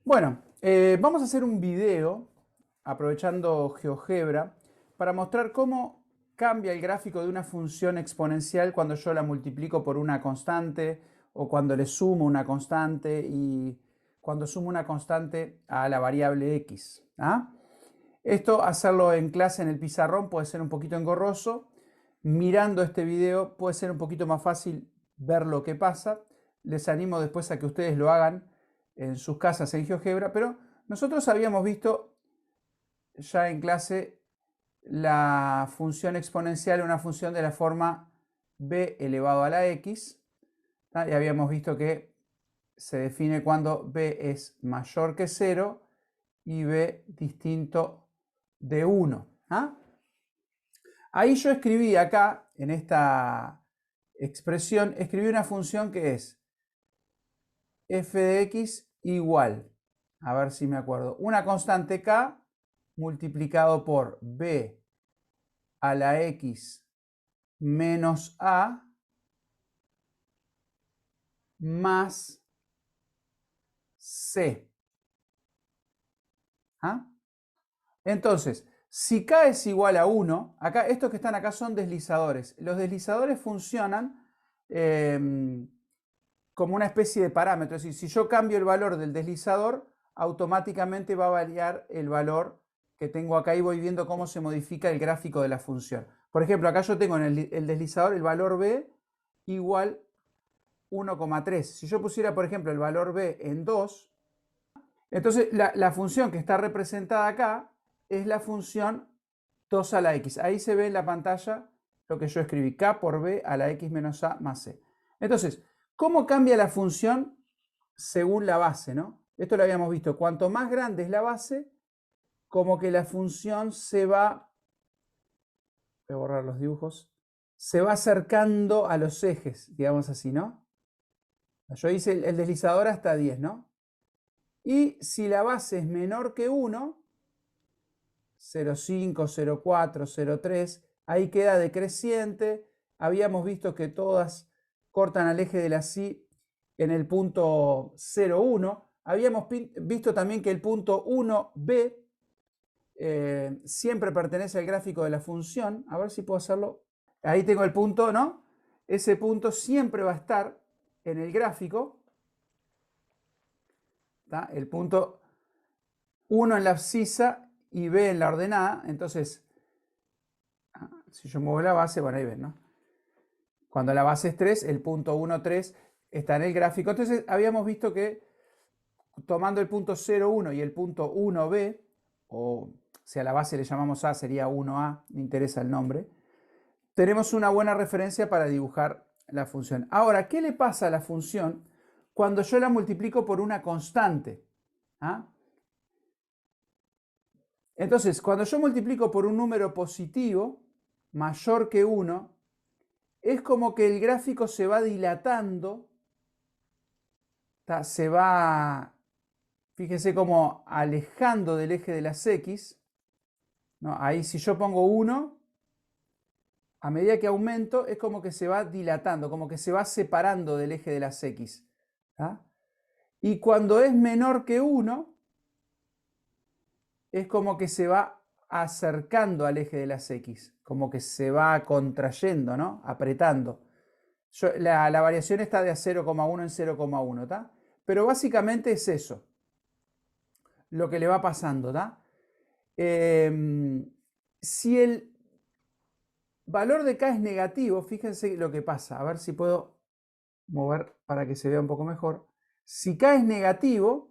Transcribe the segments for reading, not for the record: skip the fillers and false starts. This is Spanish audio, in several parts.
Bueno, vamos a hacer un video aprovechando GeoGebra para mostrar cómo cambia el gráfico de una función exponencial cuando yo la multiplico por una constante o cuando le sumo una constante y cuando sumo una constante a la variable x. ¿Ah? Esto, hacerlo en clase en el pizarrón puede ser un poquito engorroso. Mirando este video puede ser un poquito más fácil ver lo que pasa. Les animo después a que ustedes lo hagan en sus casas en GeoGebra, pero nosotros habíamos visto ya en clase la función exponencial, una función de la forma b elevado a la x, y habíamos visto que se define cuando b es mayor que 0 y b distinto de 1. Ahí yo escribí acá, en esta expresión, escribí una función que es f de x igual, a ver si me acuerdo, una constante k multiplicado por b a la x menos a más c. ¿Ah? Entonces, si k es igual a 1, acá, estos que están acá son deslizadores. Los deslizadores funcionan como una especie de parámetro. Es decir, si yo cambio el valor del deslizador, automáticamente va a variar el valor que tengo acá y voy viendo cómo se modifica el gráfico de la función. Por ejemplo, acá yo tengo en el deslizador el valor b igual 1,3. Si yo pusiera, por ejemplo, el valor b en 2, entonces la función que está representada acá es la función 2 a la x. Ahí se ve en la pantalla lo que yo escribí, k por b a la x menos a más c. Entonces, ¿cómo cambia la función según la base, ¿no? Esto lo habíamos visto. Cuanto más grande es la base, como que la función se va, voy a borrar los dibujos, se va acercando a los ejes, digamos así, ¿no? Yo hice el deslizador hasta 10, ¿no? Y si la base es menor que 1, 0,5, 0,4, 0,3, ahí queda decreciente. Habíamos visto que todas cortan al eje de la Y en el punto 0,1. Habíamos visto también que el punto 1b siempre pertenece al gráfico de la función. A ver si puedo hacerlo. Ahí tengo el punto, ¿no? Ese punto siempre va a estar en el gráfico. ¿Tá? El punto 1 en la abscisa y b en la ordenada. Entonces, si yo muevo la base, bueno, ahí ven, ¿no? Cuando la base es 3, el punto 1, 3 está en el gráfico. Entonces, habíamos visto que tomando el punto 0, 1 y el punto 1b, o si a la base le llamamos a, sería 1a, me interesa el nombre, tenemos una buena referencia para dibujar la función. Ahora, ¿qué le pasa a la función cuando yo la multiplico por una constante? ¿Ah? Entonces, cuando yo multiplico por un número positivo mayor que 1, es como que el gráfico se va dilatando, se va, fíjese, como alejando del eje de las x, ¿no? Ahí si yo pongo 1, a medida que aumento es como que se va dilatando, como que se va separando del eje de las x. ¿Ah? Y cuando es menor que 1, es como que se va acercando al eje de las x, como que se va contrayendo, ¿no? Apretando. La variación está de a 0,1 en 0,1, ¿tá? Pero básicamente es eso, lo que le va pasando, ¿tá? Si el valor de k es negativo, fíjense lo que pasa. A ver si puedo mover para que se vea un poco mejor. Si k es negativo,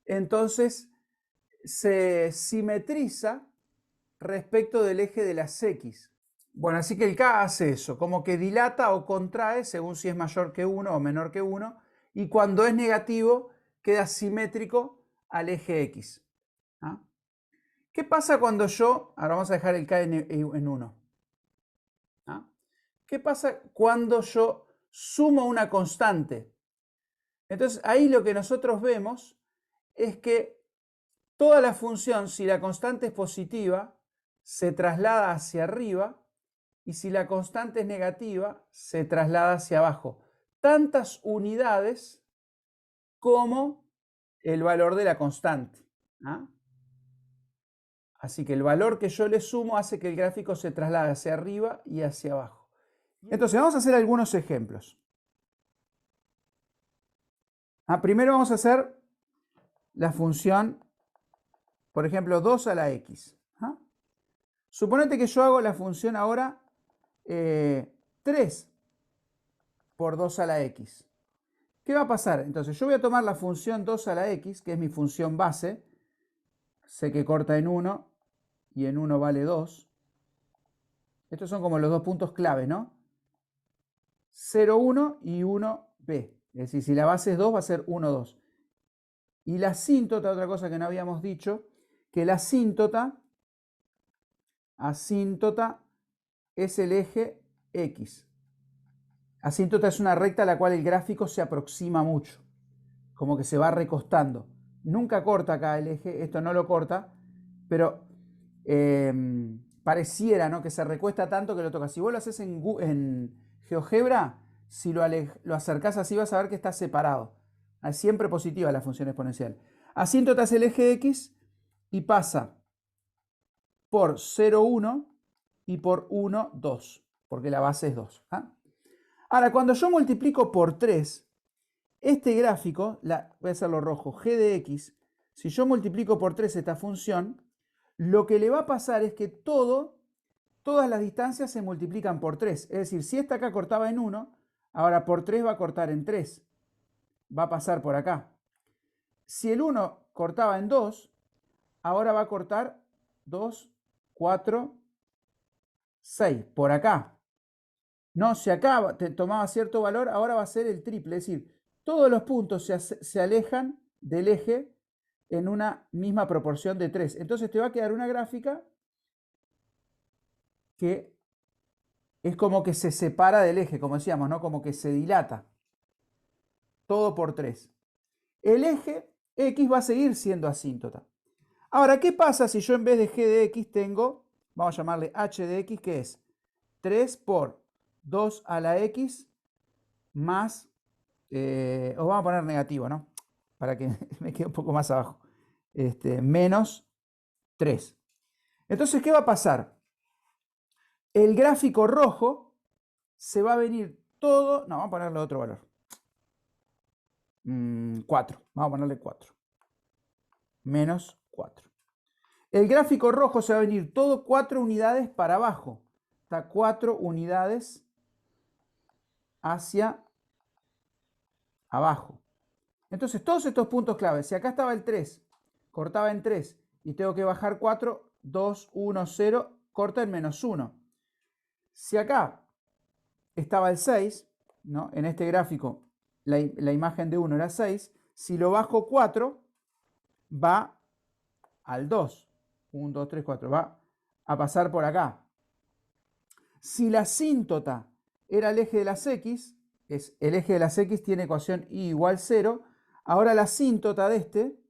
entonces se simetriza respecto del eje de las x. Bueno, así que el k hace eso, como que dilata o contrae según si es mayor que 1 o menor que 1, y cuando es negativo queda simétrico al eje x. ¿Ah? ¿Qué pasa cuando yo, ahora vamos a dejar el k en 1, ¿ah? ¿Qué pasa cuando yo sumo una constante? Entonces ahí lo que nosotros vemos es que toda la función, si la constante es positiva, se traslada hacia arriba, y si la constante es negativa, se traslada hacia abajo. Tantas unidades como el valor de la constante. ¿Ah? Así que el valor que yo le sumo hace que el gráfico se traslade hacia arriba y hacia abajo. Entonces vamos a hacer algunos ejemplos. Primero vamos a hacer la función, por ejemplo, 2 a la x. Suponete que yo hago la función ahora 3 por 2 a la x. ¿Qué va a pasar? Entonces yo voy a tomar la función 2 a la x, que es mi función base. Sé que corta en 1 y en 1 vale 2. Estos son como los dos puntos clave, ¿no? 0, 1 y 1, b. Es decir, si la base es 2 va a ser 1, 2. Y la asíntota, otra cosa que no habíamos dicho, que la asíntota es el eje x. Asíntota es una recta a la cual el gráfico se aproxima mucho, como que se va recostando. Nunca corta acá el eje, esto no lo corta, pero pareciera, ¿no?, que se recuesta tanto que lo toca. Si vos lo haces en GeoGebra, si lo acercás así vas a ver que está separado. Es siempre positiva la función exponencial. Asíntota es el eje x y pasa por 0, 1 y por 1, 2, porque la base es 2. Ahora, cuando yo multiplico por 3, este gráfico, voy a hacerlo rojo, g de x, si yo multiplico por 3 esta función, lo que le va a pasar es que todas las distancias se multiplican por 3. Es decir, si esta acá cortaba en 1, ahora por 3 va a cortar en 3. Va a pasar por acá. Si el 1 cortaba en 2, ahora va a cortar 2, 4, 6, por acá. No, si acá tomaba cierto valor, ahora va a ser el triple. Es decir, todos los puntos se alejan del eje en una misma proporción de 3. Entonces te va a quedar una gráfica que es como que se separa del eje, como decíamos, ¿no? Como que se dilata. Todo por 3. El eje x va a seguir siendo asíntota. Ahora, ¿qué pasa si yo en vez de g de x tengo, vamos a llamarle h de x, que es 3 por 2 a la x más, os vamos a poner negativo, ¿no? Para que me quede un poco más abajo. Menos 3. Entonces, ¿qué va a pasar? El gráfico rojo se va a venir todo, no, vamos a ponerle otro valor. 4, vamos a ponerle 4. Menos 4. El gráfico rojo se va a venir todo 4 unidades para abajo. Está 4 unidades hacia abajo. Entonces, todos estos puntos claves, si acá estaba el 3, cortaba en 3 y tengo que bajar 4, 2, 1, 0, corta en menos 1. Si acá estaba el 6, ¿no?, en este gráfico la imagen de 1 era 6, si lo bajo 4, va al 2. 1, 2, 3, 4. Va a pasar por acá. Si la asíntota era el eje de las x, el eje de las x tiene ecuación y igual 0, ahora la asíntota de este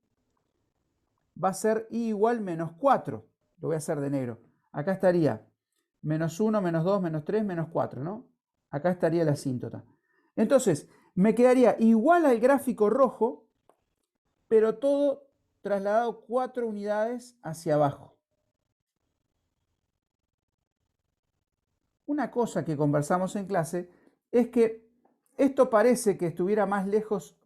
va a ser y igual menos 4. Lo voy a hacer de negro. Acá estaría menos 1, menos 2, menos 3, menos 4, ¿no? Acá estaría la asíntota. Entonces, me quedaría igual al gráfico rojo, pero todo trasladado 4 unidades hacia abajo. Una cosa que conversamos en clase es que esto parece que estuviera más lejos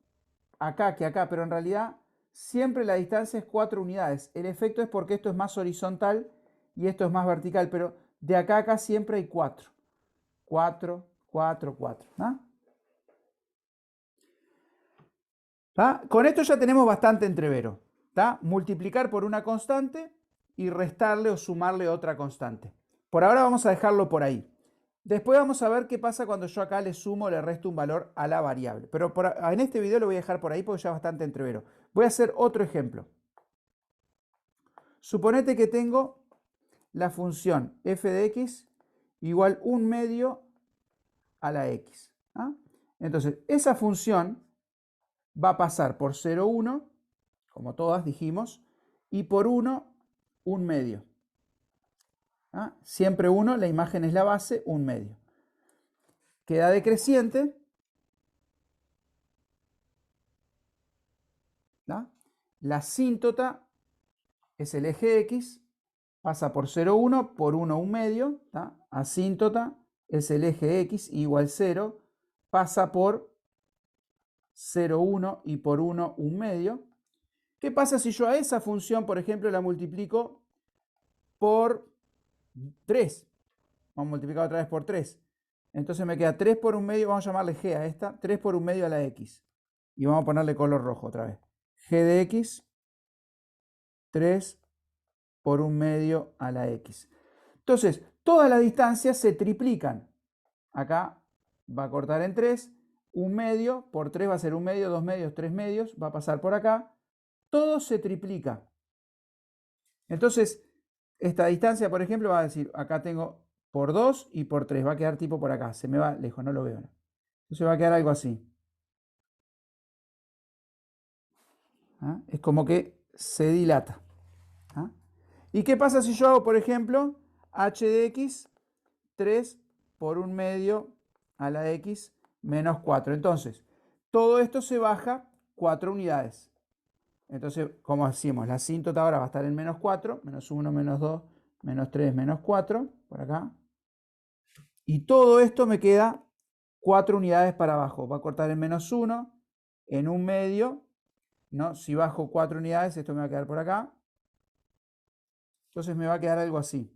acá que acá, pero en realidad siempre la distancia es 4 unidades. El efecto es porque esto es más horizontal y esto es más vertical, pero de acá a acá siempre hay 4. 4, 4, 4. Con esto ya tenemos bastante entrevero. Multiplicar por una constante y restarle o sumarle otra constante. Por ahora vamos a dejarlo por ahí. Después vamos a ver qué pasa cuando yo acá le sumo o le resto un valor a la variable. Pero en este video lo voy a dejar por ahí porque ya es bastante entrevero. Voy a hacer otro ejemplo. Suponete que tengo la función f de x igual 1 medio a la x. Entonces, esa función va a pasar por 0, 1, como todas dijimos, y por 1, 1 medio. Siempre 1, la imagen es la base, 1 medio. Queda decreciente. ¿tá? La asíntota es el eje X, pasa por 0, 1, por 1, 1 medio, ¿tá? Asíntota es el eje X igual 0, pasa por 0, 1 y por 1, 1 medio. ¿Qué pasa si yo a esa función, por ejemplo, la multiplico por 3? Vamos a multiplicar otra vez por 3. Entonces me queda 3 por 1 medio, vamos a llamarle g a esta, 3 por 1 medio a la x. Y vamos a ponerle color rojo otra vez. G de x, 3 por 1 medio a la x. Entonces, todas las distancias se triplican. Acá va a cortar en 3. 1 medio por 3 va a ser 1 medio, 2 medios, 3 medios. Va a pasar por acá. Todo se triplica. Entonces, esta distancia, por ejemplo, va a decir, acá tengo por 2 y por 3. Va a quedar tipo por acá. Se me va lejos, no lo veo. Entonces va a quedar algo así. ¿Ah? Es como que se dilata. ¿Ah? ¿Y qué pasa si yo hago, por ejemplo, h de x 3 por 1 medio a la x menos 4? Entonces, todo esto se baja 4 unidades. Entonces, como decimos, la asíntota ahora va a estar en menos 4, menos 1, menos 2, menos 3, menos 4, por acá. Y todo esto me queda 4 unidades para abajo. Va a cortar en menos 1, en 1 medio, ¿no? Si bajo 4 unidades, esto me va a quedar por acá. Entonces me va a quedar algo así.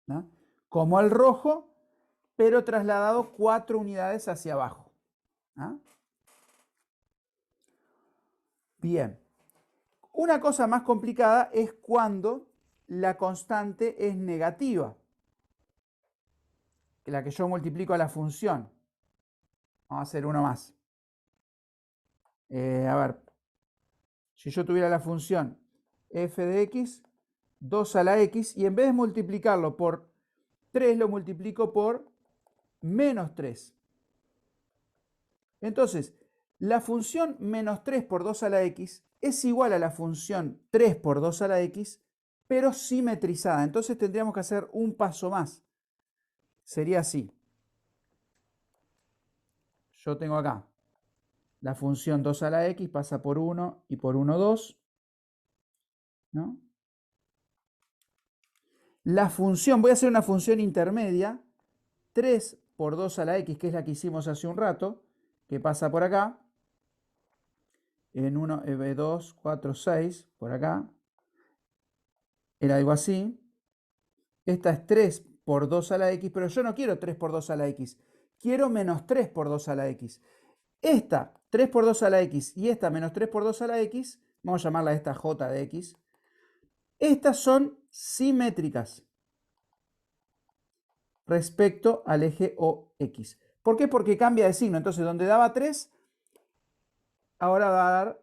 ¿No? Como el rojo, pero trasladado 4 unidades hacia abajo. ¿Ah? Bien. Una cosa más complicada es cuando la constante es negativa, que la que yo multiplico a la función. Vamos a hacer uno más. A ver, si yo tuviera la función f de x, 2 a la x, y en vez de multiplicarlo por 3, lo multiplico por menos 3. Entonces, la función menos 3 por 2 a la x es igual a la función 3 por 2 a la x, pero simetrizada. Entonces tendríamos que hacer un paso más. Sería así. Yo tengo acá la función 2 a la x, pasa por 1 y por 1, 2. ¿No? La función, voy a hacer una función intermedia, 3 por 2 a la x, que es la que hicimos hace un rato, que pasa por acá, en 1, 2, 4, 6, por acá, era algo así. Esta es 3 por 2 a la x, pero yo no quiero 3 por 2 a la x, quiero menos 3 por 2 a la x. Esta 3 por 2 a la x y esta menos 3 por 2 a la x, vamos a llamarla esta j de x, estas son simétricas respecto al eje OX. ¿Por qué? Porque cambia de signo. Entonces, donde daba 3, ahora va a dar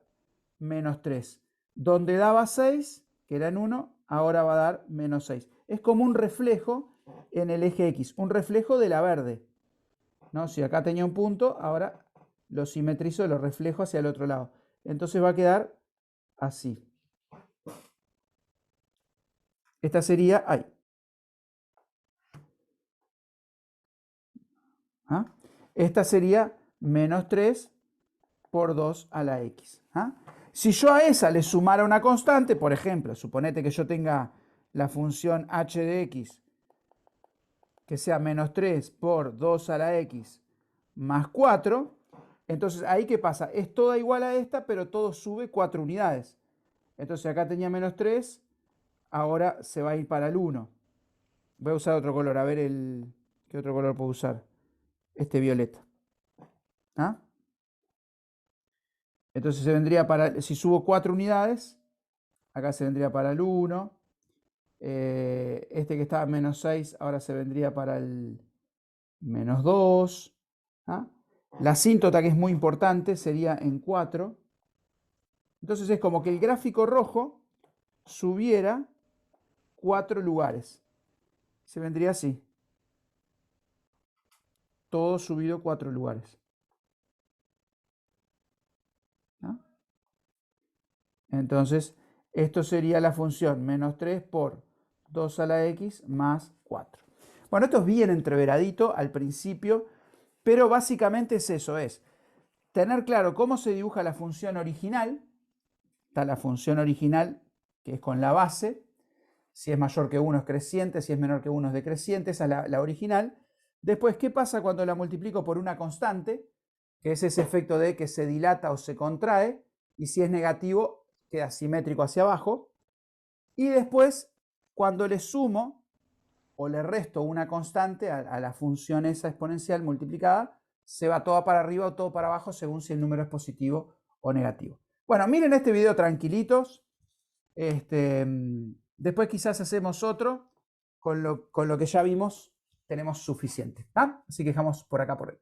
menos 3. Donde daba 6, que era en 1, ahora va a dar menos 6. Es como un reflejo en el eje X, un reflejo de la verde. ¿No? Si acá tenía un punto, ahora lo simetrizo, lo reflejo hacia el otro lado. Entonces va a quedar así. Esta sería ahí. ¿Ah? Esta sería menos 3 por 2 a la x. ¿Ah? Si yo a esa le sumara una constante, por ejemplo, suponete que yo tenga la función h de x que sea menos 3 por 2 a la x más 4, entonces ahí ¿qué pasa? Es toda igual a esta, pero todo sube 4 unidades. Entonces acá tenía menos 3, ahora se va a ir para el 1. Voy a usar otro color, a ver ¿qué otro color puedo usar? Este violeta. ¿Ah? Entonces se vendría para, si subo 4 unidades, acá se vendría para el 1. Este que estaba en menos 6, ahora se vendría para el menos 2. ¿Ah? La asíntota, que es muy importante, sería en 4. Entonces es como que el gráfico rojo subiera 4 lugares. Se vendría así. Todo subido 4 lugares. ¿No? Entonces, esto sería la función menos 3 por 2 a la x más 4. Bueno, esto es bien entreveradito al principio, Pero básicamente es eso, es tener claro cómo se dibuja la función original. Está la función original, que es con la base. Si es mayor que 1 es creciente, si es menor que 1 es decreciente. Esa es la original. Después, ¿qué pasa cuando la multiplico por una constante? Que es ese efecto de que se dilata o se contrae. Y si es negativo, queda simétrico hacia abajo. Y después, cuando le sumo o le resto una constante a la función esa exponencial multiplicada, se va todo para arriba o todo para abajo según si el número es positivo o negativo. Bueno, miren este video tranquilitos. Después quizás hacemos otro. Con lo que ya vimos tenemos suficiente. ¿Ah? Así que dejamos por acá por hoy.